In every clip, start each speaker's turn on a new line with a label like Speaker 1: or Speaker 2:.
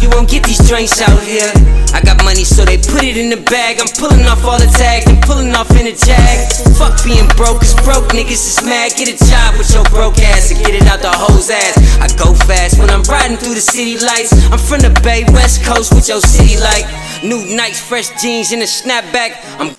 Speaker 1: you won't get these joints out here. I got money, so they put it in the bag. I'm pulling off all the tags and pulling off in a jag. Fuck being broke, cause broke niggas is mad. Get a job with your broke ass and get it out the hoe's ass. I go fast when I'm riding through the city lights. I'm from the Bay, West Coast with your city like new Nikes, fresh jeans and a snapback.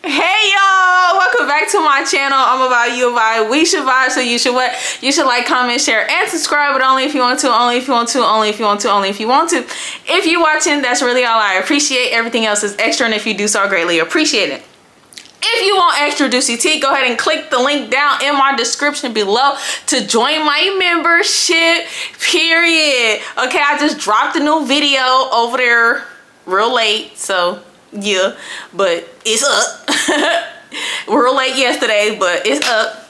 Speaker 2: Hey y'all, welcome back to my channel. I'm about you vibe, we should vibe, so you should what? You should like, comment, share, and subscribe, but only if you want to, only if you want to, only if you want to, only if you want to. If you're watching, that's really all I appreciate. Everything else is extra, and if you do so, I greatly appreciate it. If you want extra juicy tea, go ahead and click the link down in my description below to join my membership, period. Okay, I just dropped a new video over there real late, so yeah, but it's up. Real late yesterday, but it's up.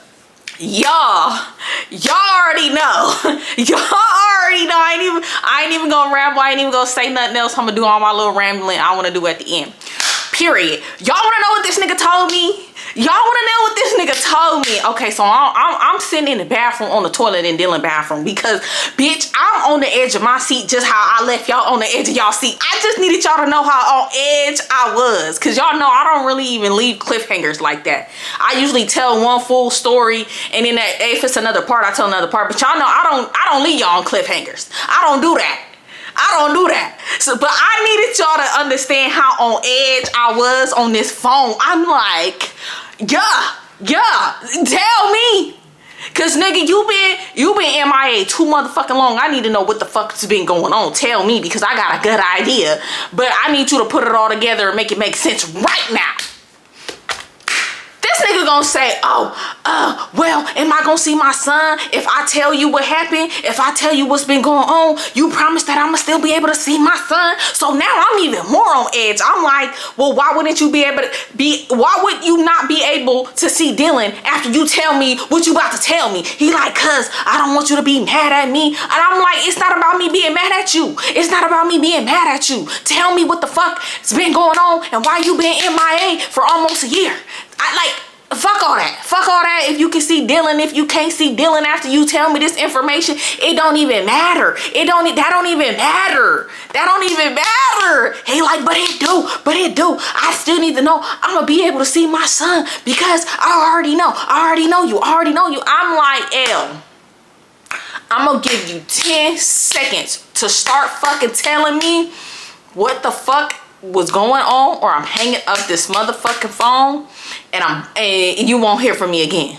Speaker 2: Y'all already know. Y'all already know. I ain't even gonna ramble. I ain't even gonna say nothing else. I'm gonna do all my little rambling I want to do at the end. Period. Y'all want to know what this nigga told me? Y'all want to know what this nigga told me? Okay, so I'm sitting in the bathroom on the toilet in Dylan bathroom because, bitch, I'm on the edge of my seat just how I left y'all on the edge of y'all seat. I just needed y'all to know how on edge I was, because y'all know I don't really even leave cliffhangers like that. I usually tell one full story, and then if it's another part, I tell another part. But y'all know I don't leave y'all on cliffhangers. I don't do that. I don't do that. So, but I needed y'all to understand how on edge I was on this phone. I'm like, yeah, tell me. Cause nigga, you been MIA too motherfucking long. I need to know what the fuck's been going on. Tell me, because I got a good idea. But I need you to put it all together and make it make sense right now. This nigga gonna say, well, am I gonna see my son if I tell you what happened? If I tell you what's been going on, you promise that I'ma still be able to see my son? So now I'm even more on edge. I'm like, well, why wouldn't you why would you not be able to see Dylan after you tell me what you about to tell me? He like, cause I don't want you to be mad at me. And I'm like, it's not about me being mad at you. It's not about me being mad at you. Tell me what the fuck's been going on and why you been MIA for almost a year. Fuck all that. Fuck all that. If you can see Dylan, if you can't see Dylan after you tell me this information, it don't even matter. That don't even matter. That don't even matter. He like, but it do. I still need to know I'm gonna be able to see my son because I already know you. I'm like, L, I'm gonna give you 10 seconds to start fucking telling me what the fuck was going on, or I'm hanging up this motherfucking phone and you won't hear from me again.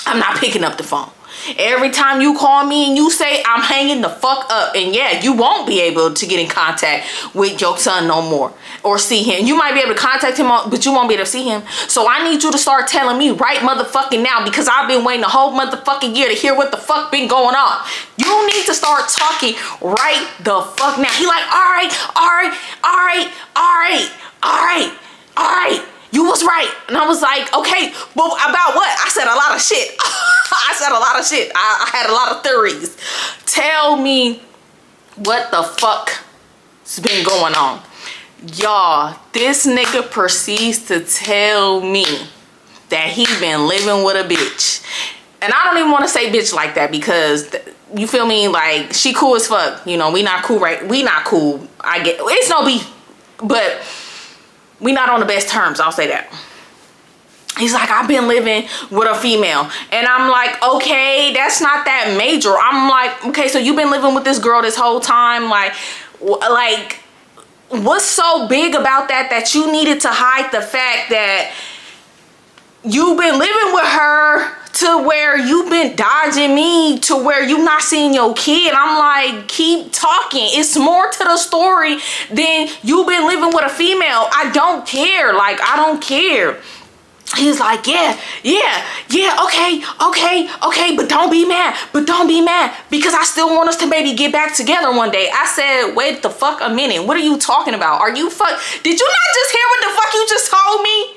Speaker 2: I'm not picking up the phone. Every time you call me and you say, I'm hanging the fuck up, and yeah, you won't be able to get in contact with your son no more or see him. You might be able to contact him, but you won't be able to see him. So I need you to start telling me right motherfucking now, because I've been waiting a whole motherfucking year to hear what the fuck been going on. You need to start talking right the fuck now. He like, all right. You was right. And I was like, okay, well, about what? I said a lot of shit. I had a lot of theories. Tell me what the fuck's been going on. Y'all, this nigga proceeds to tell me that he been living with a bitch. And I don't even want to say bitch like that, because you feel me? Like, she cool as fuck. You know, we not cool, right? We not cool. I get, it's no beef, but we not on the best terms, I'll say that. He's like, I've been living with a female. And I'm like, okay, that's not that major. I'm like, okay, so you've been living with this girl this whole time. Like, what's so big about that you needed to hide the fact that you've been living with her to where you've been dodging me, to where you not seeing your kid? I'm like, keep talking. It's more to the story than you've been living with a female. I don't care. Like, I don't care. He's like, yeah, okay, but don't be mad, because I still want us to maybe get back together one day. I said, wait the fuck a minute. What are you talking about? Did you not just hear what the fuck you just told me?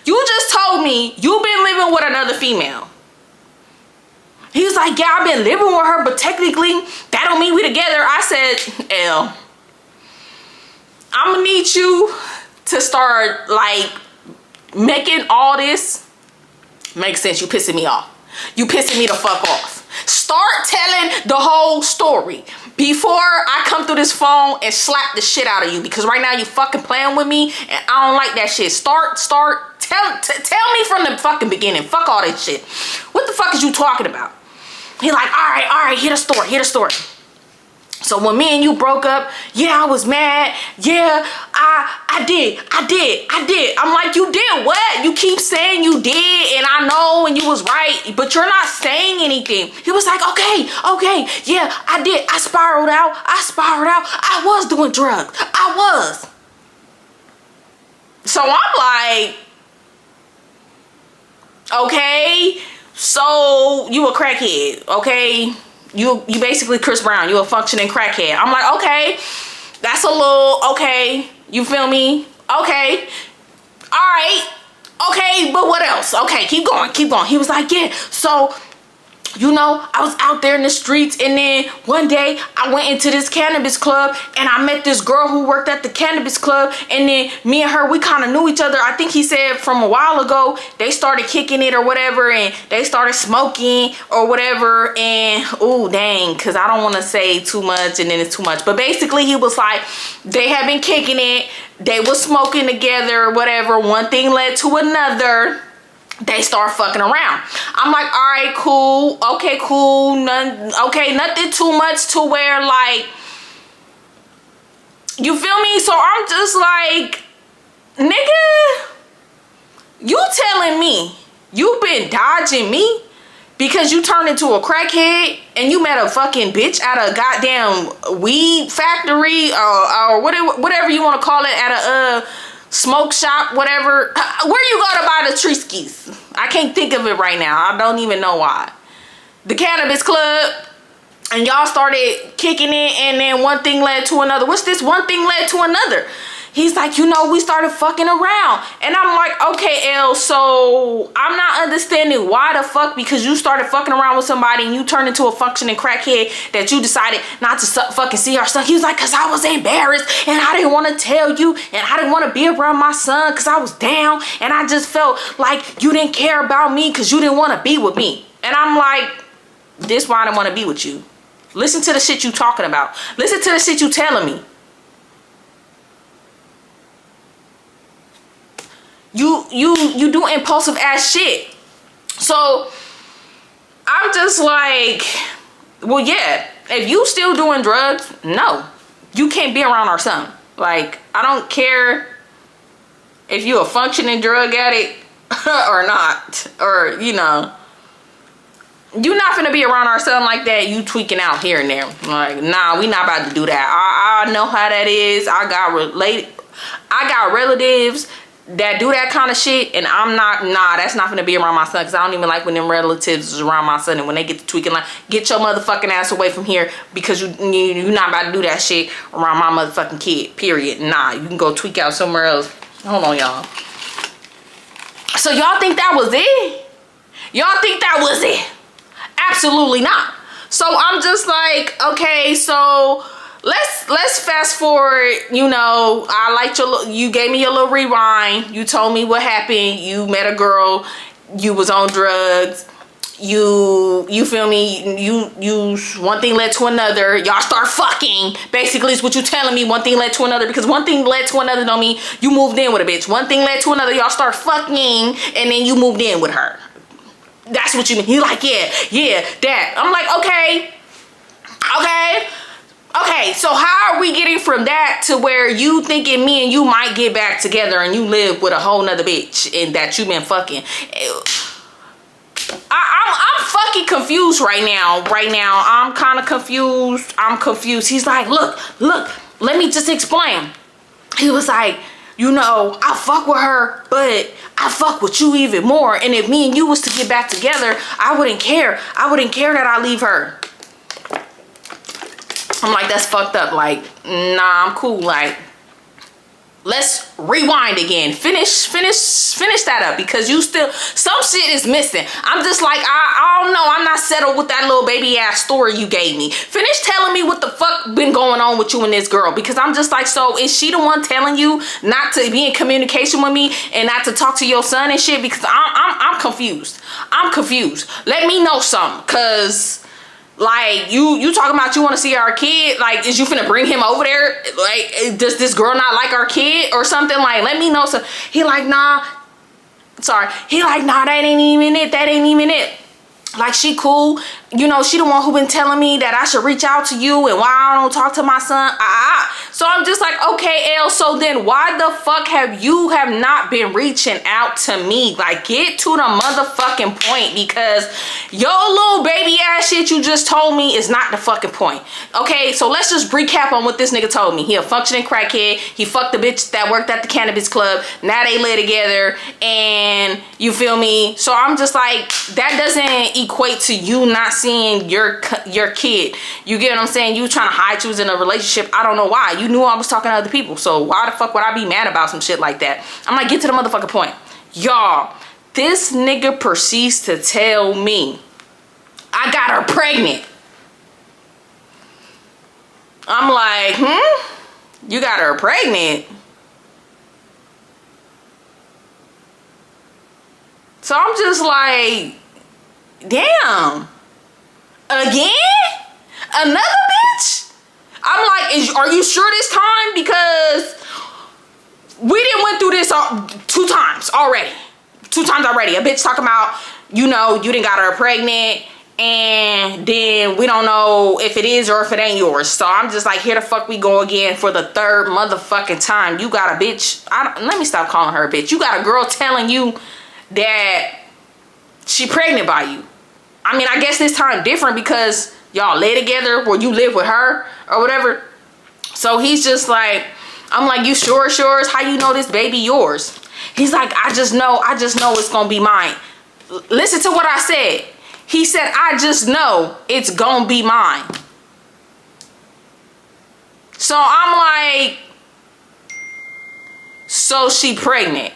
Speaker 2: You just told me you've been living with another female. He's like, yeah, I've been living with her, but technically that don't mean we together. I said, L, I'm gonna need you to start like making all this make sense. You pissing me off. You pissing me the fuck off. Start telling the whole story. before I come through this phone and slap the shit out of you, because right now you fucking playing with me and I don't like that shit. Tell me from the fucking beginning. Fuck all that shit. What the fuck is you talking about? He like, all right, hear the story. So when me and you broke up, yeah, I was mad. Yeah, I did. I'm like, you did what? You keep saying you did, and I know, and you was right, but you're not saying anything. He was like, okay, yeah, I did. I spiraled out. I was doing drugs. I was. So I'm like, okay, so you a crackhead, okay? You basically Chris Brown. You a functioning crackhead. I'm like, okay, that's a little, okay, you feel me? Okay, all right, okay, but what else? Okay, keep going. He was like, yeah, so, you know, I was out there in the streets, and then one day I went into this cannabis club and I met this girl who worked at the cannabis club, and then me and her, we kind of knew each other. I think he said from a while ago they started kicking it or whatever, and they started smoking or whatever, and oh dang, because I don't want to say too much and then it's too much, but basically he was like, they had been kicking it, they was smoking together or whatever, one thing led to another. They start fucking around. I'm like, all right, cool. Okay, cool. Nothing too much to where, like, you feel me? So I'm just like, nigga, you telling me you been dodging me because you turned into a crackhead and you met a fucking bitch at a goddamn weed factory or whatever you want to call it, at a smoke shop, whatever. Where you go to buy the Treeskis? I can't think of it right now. I don't even know why. The cannabis club, and y'all started kicking it, and then one thing led to another. What's this? One thing led to another. He's like, you know, we started fucking around. And I'm like, okay, L, so I'm not understanding why the fuck, because you started fucking around with somebody and you turned into a functioning crackhead, that you decided not to fucking see our son. He was like, because I was embarrassed and I didn't want to tell you, and I didn't want to be around my son because I was down, and I just felt like you didn't care about me because you didn't want to be with me. And I'm like, this why I don't want to be with you. Listen to the shit you talking about. Listen to the shit you telling me. You do impulsive ass shit. So I'm just like, well, yeah, if you still doing drugs, no, you can't be around our son. Like, I don't care if you a functioning drug addict or not, or, you know, you're not gonna be around our son like that. You tweaking out here and there. Like, nah, we not about to do that. I know how that is. I got relatives that do that kind of shit, and I'm not, that's not gonna be around my son, because I don't even like when them relatives is around my son, and when they get to tweaking, like, get your motherfucking ass away from here, because you're not about to do that shit around my motherfucking kid, period. Nah, you can go tweak out somewhere else. Hold on, y'all. So y'all think that was it? Y'all think that was it? Absolutely not. So I'm just like, okay, so let's fast forward. You know, I liked you gave me your little rewind. You told me what happened. You met a girl, you was on drugs, you feel me, you one thing led to another, y'all start fucking, basically is what you telling me. One thing led to another, because one thing led to another don't mean you moved in with a bitch. One thing led to another, y'all start fucking, and then you moved in with her. That's what you mean. He like, yeah, that. I'm like, okay, so how are we getting from that to where you thinking me and you might get back together and you live with a whole nother bitch and that you been fucking? I'm fucking confused right now. I'm kind of confused. He's like, look, let me just explain. He was like, you know, I fuck with her, but I fuck with you even more. And if me and you was to get back together, I wouldn't care. That I leave her. I'm like, that's fucked up. Like, nah, I'm cool. Like, let's rewind again. Finish that up, because you still, some shit is missing. I'm just like, I don't know. I'm not settled with that little baby ass story you gave me. Finish telling me what the fuck been going on with you and this girl, because I'm just like, so is she the one telling you not to be in communication with me and not to talk to your son and shit? Because I'm confused. Let me know something, because Like, you talking about you want to see our kid? Like, is you finna bring him over there? Like, does this girl not like our kid or something? Like, let me know. So he like, nah. Sorry. He like, nah, that ain't even it. That ain't even it. Like, she cool. You know, she the one who been telling me that I should reach out to you and why I don't talk to my son. So I'm just like, okay, L, so then why the fuck have you not been reaching out to me? Like, get to the motherfucking point, because your little baby ass shit you just told me is not the fucking point. Okay, so let's just recap on what this nigga told me. He a functioning crackhead. He fucked the bitch that worked at the cannabis club. Now they live together, and you feel me? So I'm just like, that doesn't equate to you not seeing your kid. You get what I'm saying? You trying to hide you was in a relationship. I don't know why. You knew I was talking to other people, so why the fuck would I be mad about some shit like that? I'm like, get to the motherfucking point. Y'all, this nigga proceeds to tell me I got her pregnant. I'm like, you got her pregnant? So I'm just like, damn. Again? Another bitch? I'm like, are you sure this time? Because we didn't went through this 2 times already. 2 times already. A bitch talking about, you know, you didn't got her pregnant, and then we don't know if it is or if it ain't yours. So I'm just like, here the fuck we go again for the 3rd motherfucking time. You got a bitch. Let me stop calling her a bitch. You got a girl telling you that she pregnant by you. I mean, I guess this time different because y'all live together, or you live with her or whatever. So he's just like, I'm like, you sure it's yours? How you know this baby yours? He's like, I just know it's gonna be mine. Listen to what I said. He said, I just know it's gonna be mine. So I'm like, so she pregnant?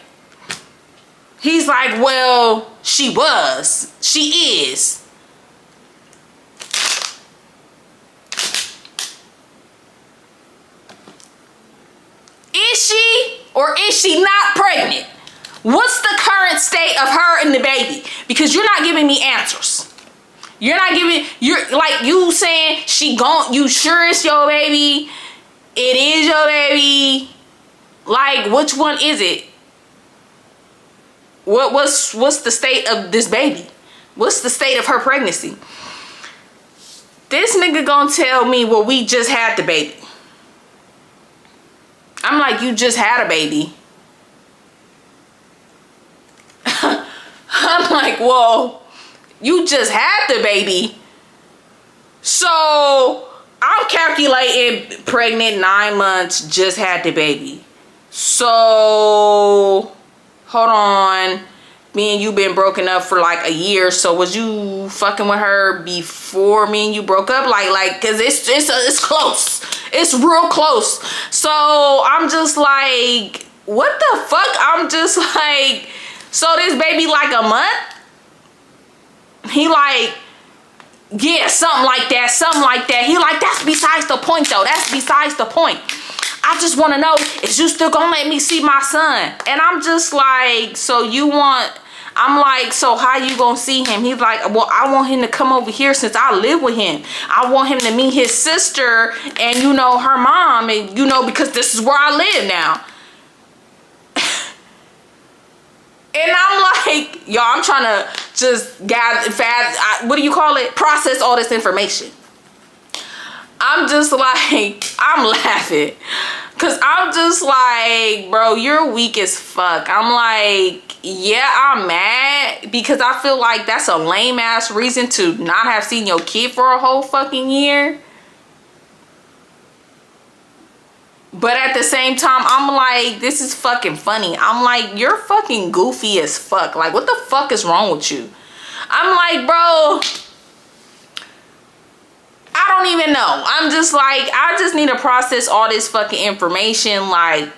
Speaker 2: He's like, well, she is. Is she or is she not pregnant? What's the current state of her and the baby? Because you're not giving me answers. You're like, you saying you sure it's your baby? It is your baby. Like, which one is it? What's the state of this baby? What's the state of her pregnancy? This nigga gonna tell me, well, we just had the baby. I'm like, you just had a baby. I'm like, well, you just had the baby. So I'm calculating pregnant, 9 months, just had the baby. So hold on. Me and you been broken up for like a year. So was you fucking with her before me and you broke up? Like, cause it's close. It's real close. So I'm just like, what the fuck? I'm just like, so this baby like a month? He like, yeah, something like that. He like, that's besides the point though. That's besides the point. I just want to know, is you still gonna let me see my son? And I'm just like, so you want, I'm like, so how you gonna see him? He's like, well, I want him to come over here since I live with him. I want him to meet his sister and, you know, her mom, and, you know, because this is where I live now. And I'm like, y'all, I'm trying to just what do you call it? Process all this information. I'm just like, I'm laughing. Cause I'm just like, bro, you're weak as fuck. I'm like, yeah, I'm mad because I feel like that's a lame ass reason to not have seen your kid for a whole fucking year. But at the same time, I'm like, this is fucking funny. I'm like, you're fucking goofy as fuck. Like, what the fuck is wrong with you? I'm like, bro, I don't even know. I'm just like, I just need to process all this fucking information. Like,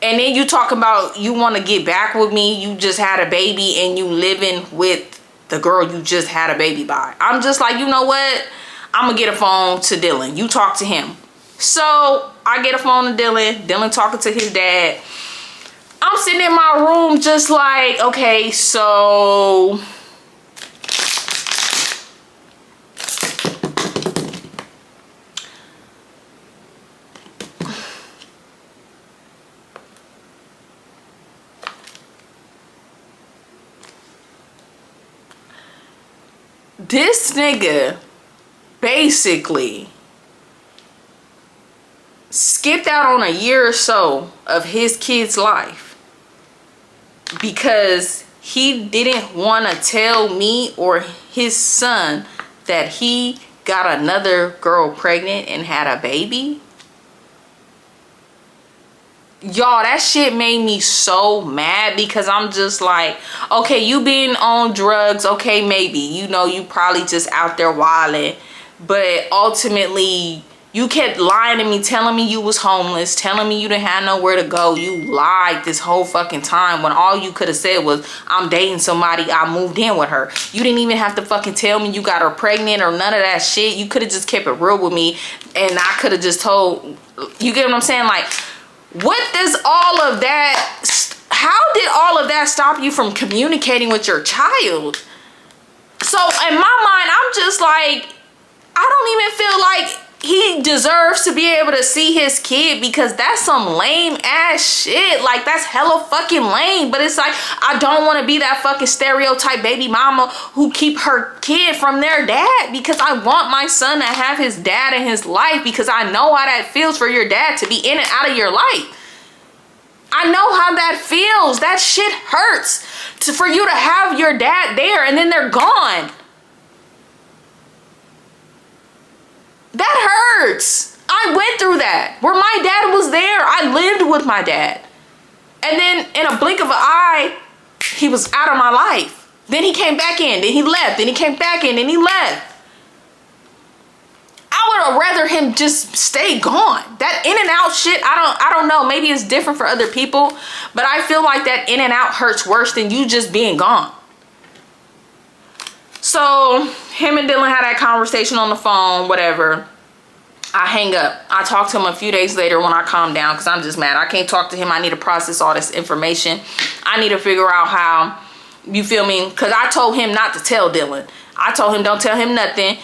Speaker 2: and then you talk about you want to get back with me. You just had a baby and you living with the girl you just had a baby by. I'm just like, you know what? I'm going to get a phone to Dylan. You talk to him. So I get a phone to Dylan. Dylan talking to his dad. I'm sitting in my room just like, okay, so this nigga basically skipped out on a year or so of his kid's life because he didn't want to tell me or his son that he got another girl pregnant and had a baby. Y'all, that shit made me so mad because I'm just like, okay, you being on drugs, okay, maybe, you know, you probably just out there wilding, but ultimately you kept lying to me, telling me you was homeless, telling me you didn't have nowhere to go. You lied this whole fucking time when all you could have said was, I'm dating somebody, I moved in with her. You didn't even have to fucking tell me you got her pregnant or none of that shit. You could have just kept it real with me and I could have just told, you get what I'm saying? Like, what does all of that, how did all of that stop you from communicating with your child? So in my mind, I'm just like, I don't even feel like he deserves to be able to see his kid because that's some lame ass shit. Like, that's hella fucking lame. But it's like, I don't want to be that fucking stereotype baby mama who keep her kid from their dad because I want my son to have his dad in his life because I know how that feels for your dad to be in and out of your life. I know how that feels. That shit hurts for you to have your dad there and then they're gone. That hurts. I went through that where my dad was there. I lived with my dad. And then in a blink of an eye, he was out of my life. Then he came back in, then he left, then he came back in, then he left. I would have rather him just stay gone. That in and out shit, I don't know. Maybe it's different for other people, but I feel like that in and out hurts worse than you just being gone. So him and Dylan had that conversation on the phone, whatever. I hang up. I talked to him a few days later when I calmed down because I'm just mad. I can't talk to him. I need to process all this information. I need to figure out how, you feel me? Because I told him not to tell Dylan. I told him don't tell him nothing.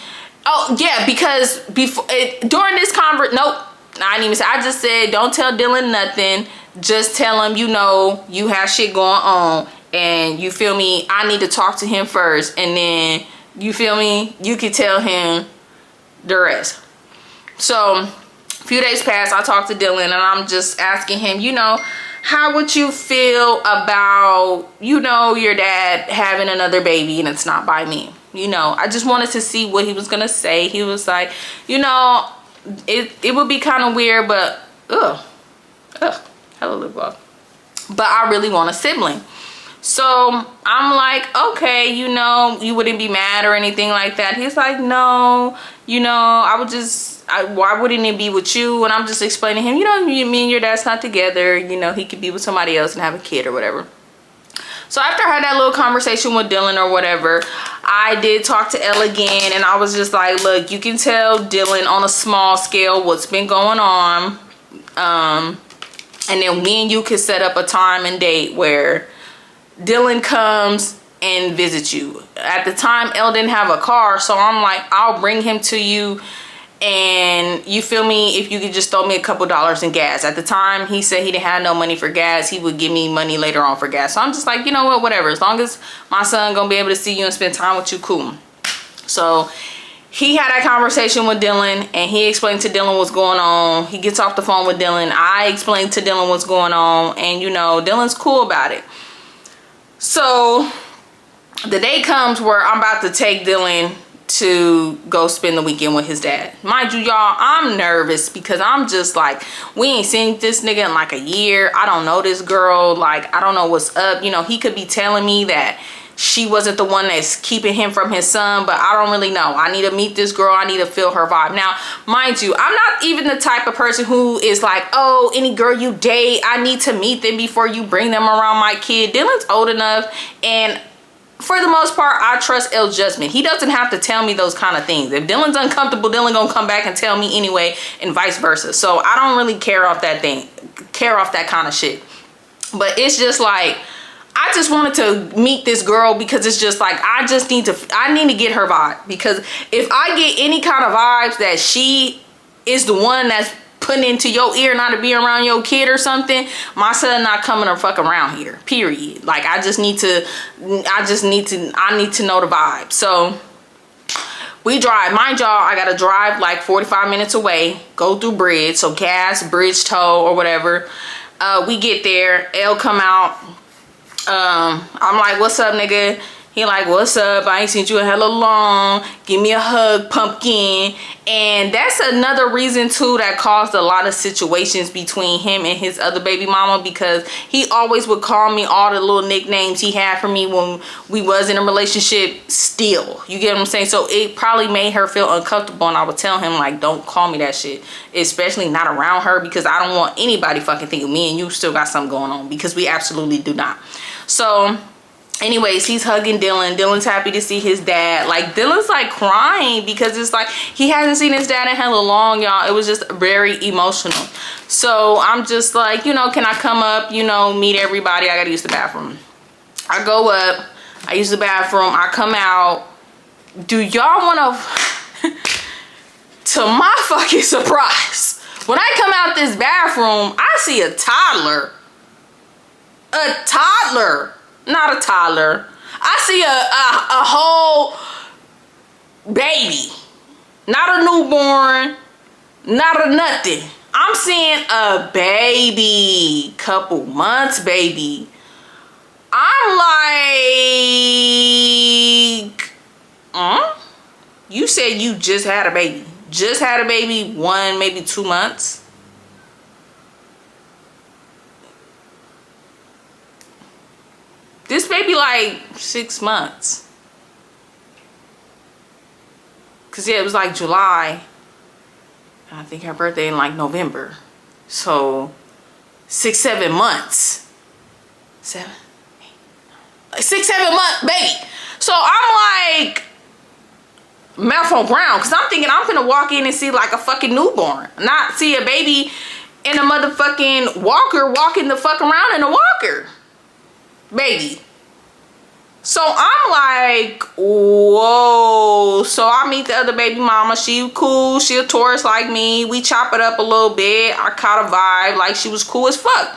Speaker 2: Oh, yeah, because during this nope. I didn't even say. I just said don't tell Dylan nothing. Just tell him, you know, you have shit going on. And you feel me, I need to talk to him first. And then, you feel me, you can tell him the rest. So, a few days passed, I talked to Dylan and I'm just asking him, you know, how would you feel about, you know, your dad having another baby and it's not by me? You know, I just wanted to see what he was going to say. He was like, you know, it would be kind of weird, but, hello, lip gloss. But I really want a sibling. So I'm like, okay, you know, you wouldn't be mad or anything like that. He's like, no, you know, why wouldn't it be with you? And I'm just explaining to him, you know, me and your dad's not together. You know, he could be with somebody else and have a kid or whatever. So after I had that little conversation with Dylan or whatever, I did talk to Elle again. And I was just like, look, you can tell Dylan on a small scale what's been going on. And then me and you can set up a time and date where Dylan comes and visits you. At the time, Elle didn't have a car, so I'm like, I'll bring him to you, and you feel me, if you could just throw me a couple dollars in gas. At the time, he said he didn't have no money for gas. He would give me money later on for gas. So I'm just like, you know what, whatever. As long as my son gonna be able to see you and spend time with you, cool. So he had that conversation with Dylan and he explained to Dylan what's going on. He gets off the phone with Dylan. I explained to Dylan what's going on, and you know, Dylan's cool about it. So the day comes where I'm about to take Dylan to go spend the weekend with his dad. Mind you, y'all, I'm nervous because I'm just like, we ain't seen this nigga in like a year. I don't know this girl. Like, I don't know what's up. You know, he could be telling me that she wasn't the one that's keeping him from his son, but I don't really know. I need to meet this girl. I need to feel her vibe. Now, mind you, I'm not even the type of person who is like, oh, any girl you date, I need to meet them before you bring them around my kid. Dylan's old enough, and for the most part, I trust L's judgment. He doesn't have to tell me those kind of things. If Dylan's uncomfortable, Dylan gonna come back and tell me anyway, and vice versa. So I don't really care off that kind of shit. But it's just like, I just wanted to meet this girl because it's just like, I need to get her vibe. Because if I get any kind of vibes that she is the one that's putting into your ear not to be around your kid or something, my son not coming or fuck around here, period. Like, I need to know the vibe. So We drive, mind y'all, I gotta drive like 45 minutes away, go through bridge, so gas, bridge toll or whatever. We get there, L come out. I'm like, what's up, nigga? He like, what's up? I ain't seen you in hella long. Give me a hug, pumpkin. And that's another reason too that caused a lot of situations between him and his other baby mama, because he always would call me all the little nicknames he had for me when we was in a relationship still. You get what I'm saying? So it probably made her feel uncomfortable, and I would tell him like, don't call me that shit, especially not around her, because I don't want anybody fucking thinking me and you still got something going on, because we absolutely do not. So anyways, he's hugging Dylan. Dylan's happy to see his dad. Like, Dylan's like crying because it's like he hasn't seen his dad in hella long, y'all. It was just very emotional. So I'm just like, you know, can I come up, you know, meet everybody? I gotta use the bathroom. I go up, I use the bathroom, I come out. Do y'all wanna to my fucking surprise, when I come out this bathroom, I see a toddler. A toddler. Not a toddler. I see a whole baby. Not a newborn. Not a nothing. I'm seeing a baby. Couple months baby. I'm like, you said you just had a baby. Just had a baby 1, maybe 2 months. This baby like 6 months. Cause yeah, it was like July. I think her birthday in like November. So 6, 7 months. 7, 8, 9, 6, 7 month baby. So I'm like mouth on ground, cause I'm thinking I'm gonna walk in and see like a fucking newborn, not see a baby in a motherfucking walker walking the fuck around in a walker. Baby. So I'm like, whoa. So I meet the other baby mama. She cool. She a Taurus like me. We chop it up a little bit. I caught a vibe. Like, she was cool as fuck.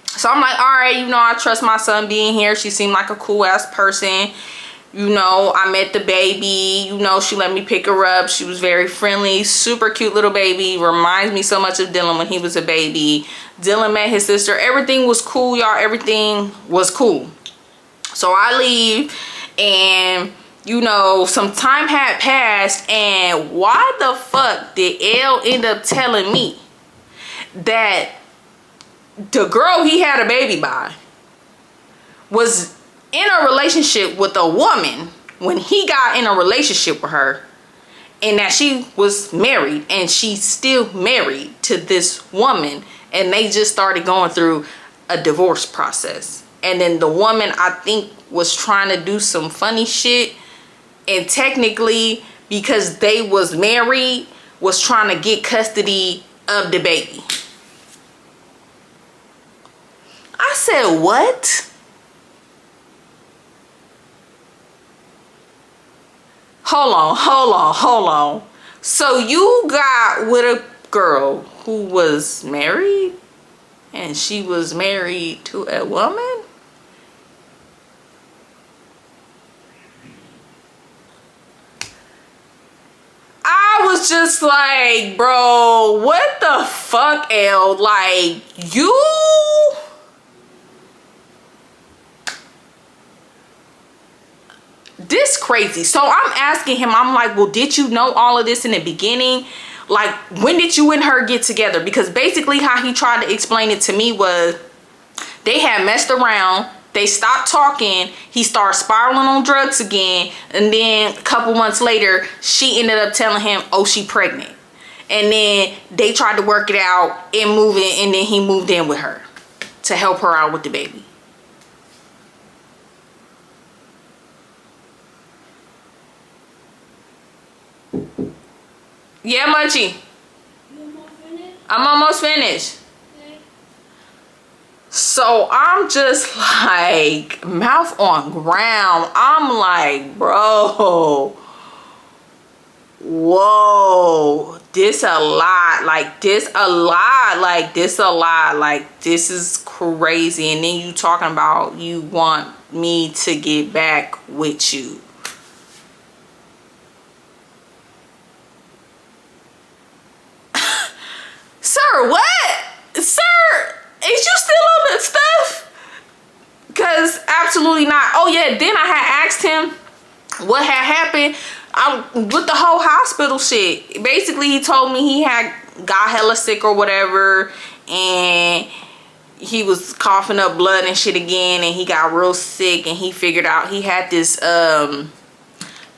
Speaker 2: So I'm like, all right, you know, I trust my son being here. She seemed like a cool ass person. You know, I met the baby. You know, she let me pick her up. She was very friendly. Super cute little baby. Reminds me so much of Dylan when he was a baby. Dylan met his sister. Everything was cool, y'all. Everything was cool. So I leave, and you know, some time had passed, and why the fuck did L end up telling me that the girl he had a baby by was in a relationship with a woman when he got in a relationship with her, and that she was married, and she's still married to this woman, and they just started going through a divorce process? And then the woman, I think, was trying to do some funny shit, and technically, because they was married, was trying to get custody of the baby. I said, what? Hold on. So you got with a girl who was married, and she was married to a woman? I was just like, bro, what the fuck, L? Like, you... This crazy. So I'm asking him, I'm like, well, did you know all of this in the beginning? Like, when did you and her get together? Because basically how he tried to explain it to me was they had messed around. They stopped talking. He started spiraling on drugs again. And then a couple months later, she ended up telling him, oh, she pregnant. And then they tried to work it out and move in. And then he moved in with her to help her out with the baby. Yeah, Munchie. I'm almost finished. So I'm just like mouth on ground. I'm like, bro, whoa, this a lot. Like, this a lot. Like, this a lot. Like, this is crazy. And then you talking about you want me to get back with you. Sir, what? Sir, is you still on the stuff? Because absolutely not. Oh yeah, then I had asked him what had happened with the whole hospital shit. Basically, he told me he had got hella sick or whatever, and he was coughing up blood and shit again, and he got real sick, and he figured out he had this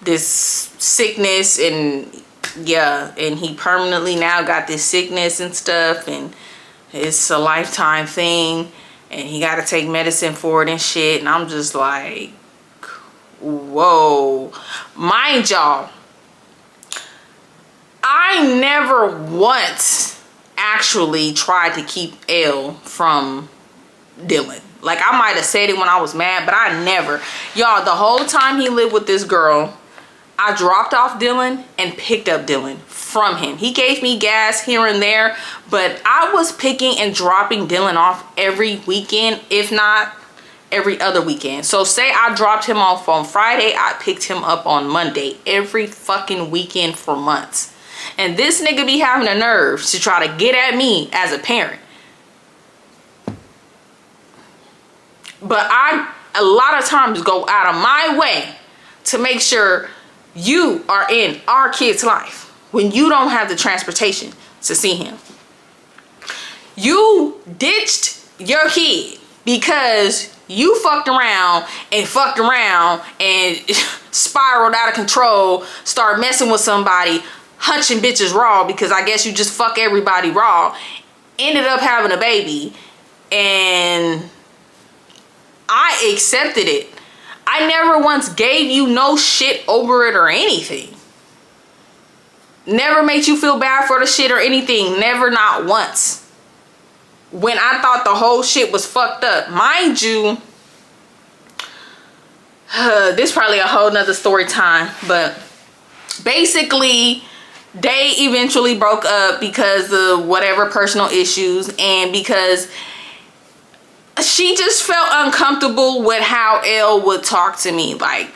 Speaker 2: this sickness, and yeah, and he permanently now got this sickness and stuff, and it's a lifetime thing, and he got to take medicine for it and shit. And I'm just like, whoa. Mind y'all, I never once actually tried to keep L from Dylan. Like, I might have said it when I was mad, but I never. Y'all, the whole time he lived with this girl, I dropped off Dylan and picked up Dylan from him. He gave me gas here and there, but I was picking and dropping Dylan off every weekend, if not every other weekend. So say I dropped him off on Friday, I picked him up on Monday, every fucking weekend for months. And this nigga be having the nerve to try to get at me as a parent. But I, a lot of times, go out of my way to make sure you are in our kid's life when you don't have the transportation to see him. You ditched your kid because you fucked around and spiraled out of control, start messing with somebody, hunching bitches raw, because I guess you just fuck everybody raw, ended up having a baby, and I accepted it. I never once gave you no shit over it or anything. Never made you feel bad for the shit or anything. Never, not once. When I thought the whole shit was fucked up. Mind you, this probably a whole nother story time, but basically they eventually broke up because of whatever personal issues, and because she just felt uncomfortable with how Elle would talk to me. Like,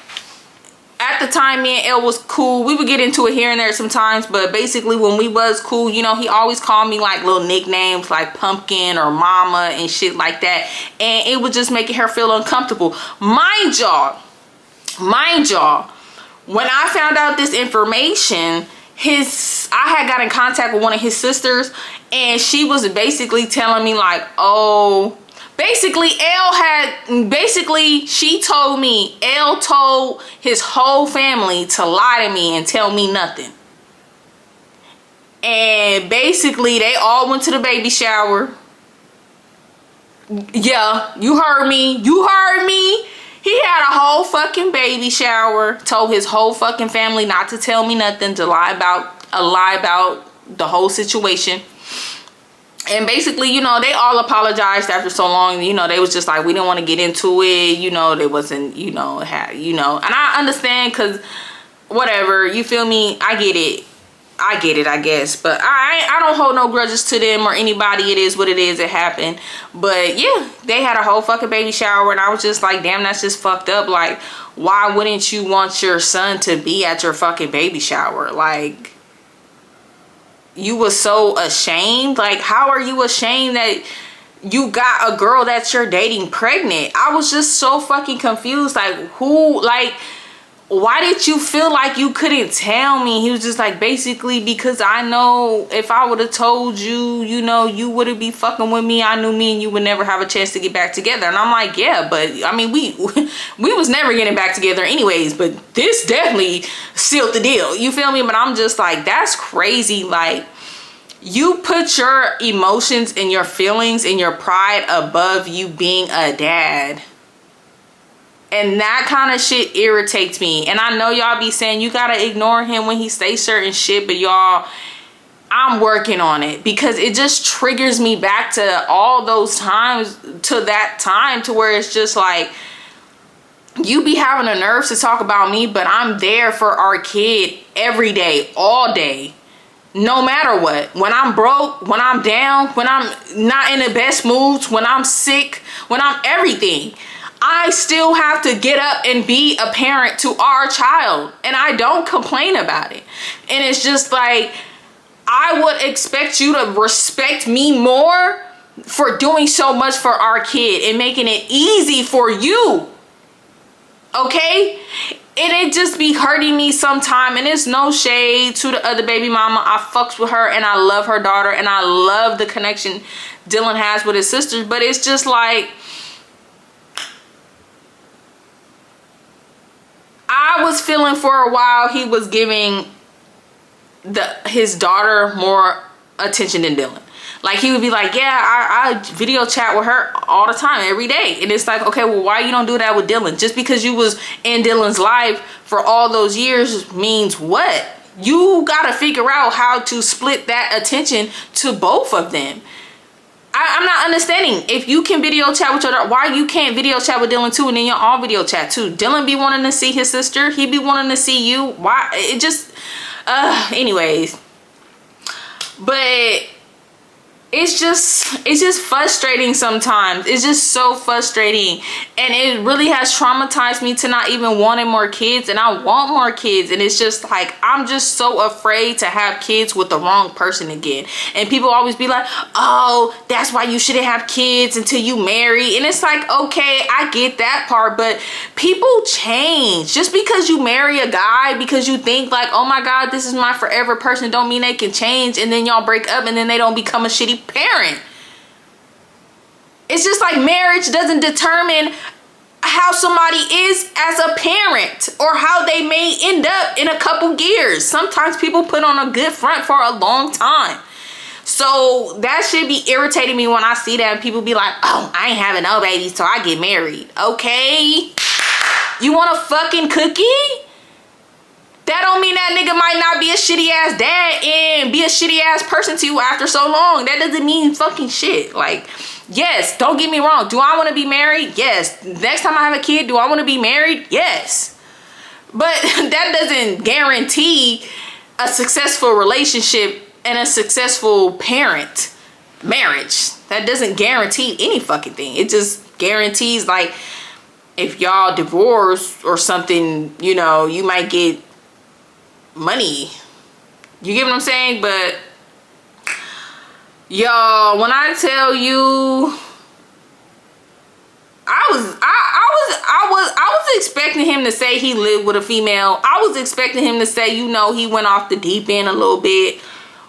Speaker 2: at the time, me and Elle was cool. We would get into it here and there sometimes, but basically when we was cool, you know, he always called me like little nicknames like Pumpkin or Mama and shit like that, and it was just making her feel uncomfortable. Mind y'all, when I found out this information, I had got in contact with one of his sisters, and she was basically telling me like, oh, she told me Elle told his whole family to lie to me and tell me nothing. And basically they all went to the baby shower. Yeah, you heard me. He had a whole fucking baby shower, told his whole fucking family not to tell me nothing, to lie about the whole situation. And basically, you know, they all apologized after so long. You know, they was just like, we didn't want to get into it. You know, they wasn't, and I understand, because whatever, you feel me? I get it, I guess. But I don't hold no grudges to them or anybody. It is what it is. It happened. But yeah, they had a whole fucking baby shower, and I was just like, damn, that's just fucked up. Like, why wouldn't you want your son to be at your fucking baby shower? Like, you was so ashamed. Like, how are you ashamed that you got a girl that you're dating pregnant? I was just so fucking confused. Like, why did you feel like you couldn't tell me? He was just like, basically, because I know if I would have told you, you know, you wouldn't be fucking with me. I knew me and you would never have a chance to get back together. And I'm like, yeah, but I mean, we was never getting back together anyways, but this definitely sealed the deal. You feel me? But I'm just like, that's crazy. Like, you put your emotions and your feelings and your pride above you being a dad. And that kind of shit irritates me. And I know y'all be saying you gotta ignore him when he says certain shit, but y'all, I'm working on it, because it just triggers me back to all those times, to that time, to where it's just like, you be having the nerves to talk about me, but I'm there for our kid every day, all day, no matter what. When I'm broke, when I'm down, when I'm not in the best moods, when I'm sick, when I'm everything, I still have to get up and be a parent to our child, and I don't complain about it. And it's just like, I would expect you to respect me more for doing so much for our kid and making it easy for you. Okay? And it just be hurting me sometime. And it's no shade to the other baby mama. I fucks with her and I love her daughter and I love the connection Dylan has with his sisters. But it's just like, I was feeling for a while he was giving his daughter more attention than Dylan. Like, he would be like, yeah, I video chat with her all the time, every day. And it's like, okay, well, why you don't do that with Dylan? Just because you was in Dylan's life for all those years means what? You got to figure out how to split that attention to both of them. I'm not understanding. If you can video chat with your daughter, why you can't video chat with Dylan too, and then y'all all video chat too? Dylan be wanting to see his sister. He be wanting to see you. Why? It just, anyways. But it's just frustrating sometimes. It's just so frustrating, and it really has traumatized me to not even wanting more kids. And I want more kids, and it's just like, I'm just so afraid to have kids with the wrong person again. And people always be like, oh, that's why you shouldn't have kids until you marry. And it's like, okay, I get that part, but people change. Just because you marry a guy because you think like, oh my god, this is my forever person, don't mean they can change. And then y'all break up and then they don't become a shitty parent. It's just like, marriage doesn't determine how somebody is as a parent or how they may end up in a couple years. Sometimes people put on a good front for a long time. So that should be irritating me when I see that and people be like, oh, I ain't having no babies till I get married. Okay, you want a fucking cookie? That don't mean that nigga might not be a shitty ass dad and be a shitty ass person to you after so long. That doesn't mean fucking shit. Like, yes, don't get me wrong. Do I want to be married? Yes. Next time I have a kid, do I want to be married? Yes. But that doesn't guarantee a successful relationship and a successful marriage. That doesn't guarantee any fucking thing. It just guarantees, like, if y'all divorce or something, you know, you might get money. You get what I'm saying? But y'all, when I tell you, I was expecting him to say he lived with a female. I was expecting him to say, you know, he went off the deep end a little bit.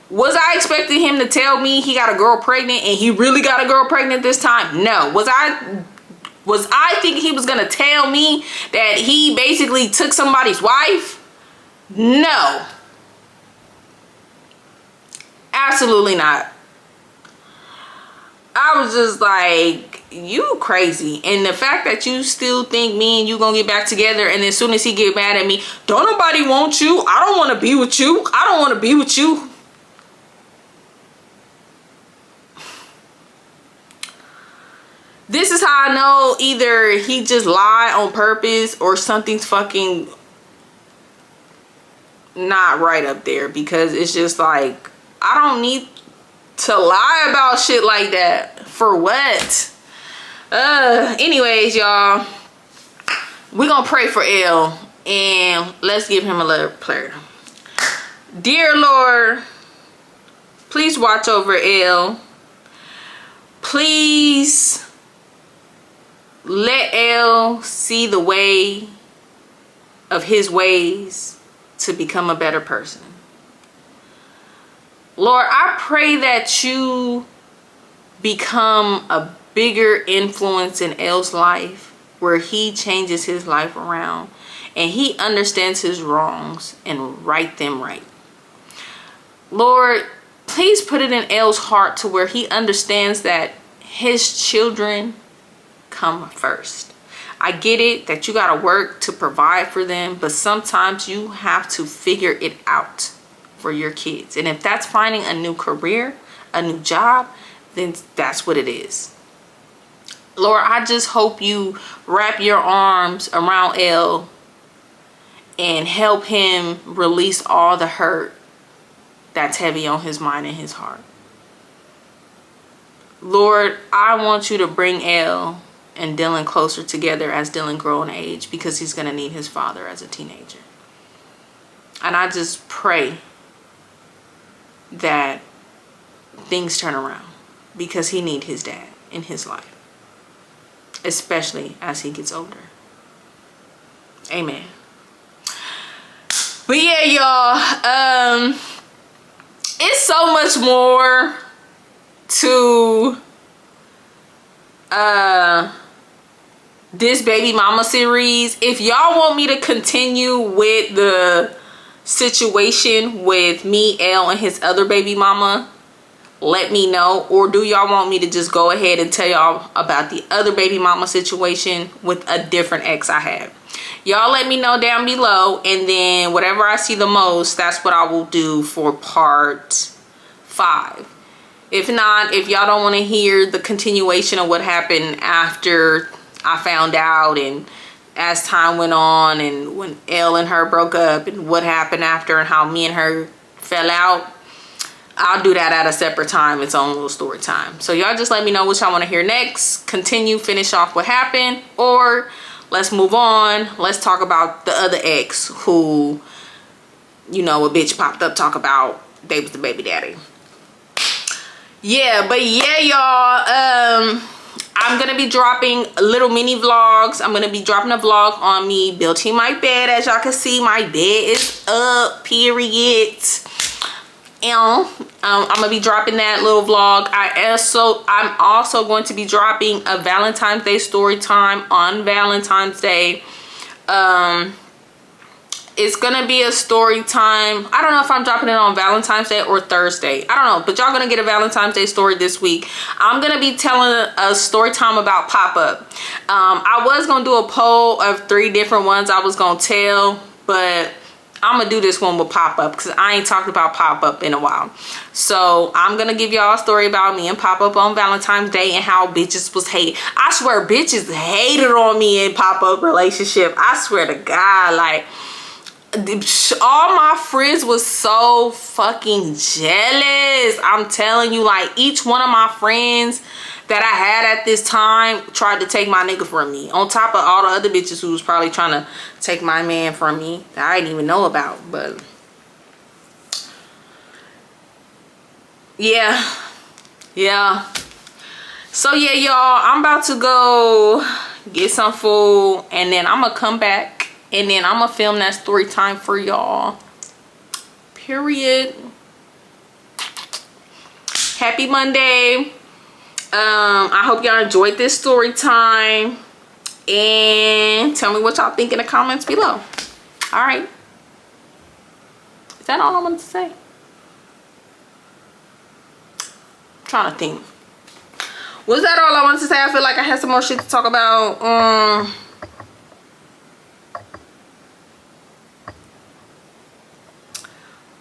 Speaker 2: Was I expecting him to tell me he got a girl pregnant and he really got a girl pregnant this time? No. Was I thinking he was gonna tell me that he basically took somebody's wife? No. Absolutely not. I was just like, you crazy. And the fact that you still think me and you gonna get back together, and as soon as he get mad at me, don't nobody want you, I don't want to be with you, I don't want to be with you. This is how I know either he just lied on purpose or something's fucking not right up there, because it's just like, I don't need to lie about shit like that. For what? Anyways, y'all, we're gonna pray for L and let's give him a little prayer. Dear Lord, please watch over L. Please let L see the way of his ways to become a better person. Lord, I pray that you become a bigger influence in L's life, where he changes his life around and he understands his wrongs and right them right. Lord, please put it in L's heart to where he understands that his children come first. I get it that you gotta work to provide for them, but sometimes you have to figure it out for your kids. And if that's finding a new career, a new job, then that's what it is. Lord, I just hope you wrap your arms around L and help him release all the hurt that's heavy on his mind and his heart. Lord, I want you to bring L and Dylan closer together as Dylan grow in age, because he's going to need his father as a teenager. And I just pray that things turn around, because he needs his dad in his life, especially as he gets older. Amen. But yeah, y'all, it's so much more to this baby mama series. If y'all want me to continue with the situation with me, L, and his other baby mama, let me know. Or do y'all want me to just go ahead and tell y'all about the other baby mama situation with a different ex I had? Y'all let me know down below, and then whatever I see the most, that's what I will do for part 5. If not, if y'all don't want to hear the continuation of what happened after I found out, and as time went on, and when Elle and her broke up, and what happened after, and how me and her fell out, I'll do that at a separate time, its own little story time. So y'all just let me know what y'all want to hear next. Continue, finish off what happened, or let's move on. Let's talk about the other ex who, you know, a bitch popped up talk about they was the baby daddy. Yeah, but yeah, y'all, I'm gonna be dropping little mini vlogs. I'm gonna be dropping a vlog on me building my bed. As y'all can see, my bed is up, period. And I'm gonna be dropping that little vlog. I'm also going to be dropping a Valentine's Day story time on Valentine's Day. It's gonna be a story time. I don't know if I'm dropping it on Valentine's Day or Thursday. I don't know, but y'all gonna get a Valentine's Day story this week. I'm gonna be telling a story time about pop-up. I was gonna do a poll of 3 different ones I was gonna tell, but I'm gonna do this one with pop-up because I ain't talked about pop-up in a while. So I'm gonna give y'all a story about me and pop-up on Valentine's Day and how bitches was hated. I swear bitches hated on me in pop-up relationship. I swear to God, like, all my friends was so fucking jealous. I'm telling you, like, each one of my friends that I had at this time tried to take my nigga from me, on top of all the other bitches who was probably trying to take my man from me that I didn't even know about. But yeah, so yeah, y'all, I'm about to go get some food, and then I'm gonna come back, and then I'm gonna film that story time for y'all, period. Happy Monday. I hope y'all enjoyed this story time, and tell me what y'all think in the comments below. All right, is that all I wanted to say? I'm trying to think. Was that all I wanted to say? I feel like I had some more shit to talk about.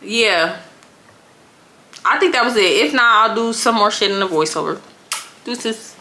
Speaker 2: Yeah, I think that was it. If not, I'll do some more shit in the voiceover. Deuces.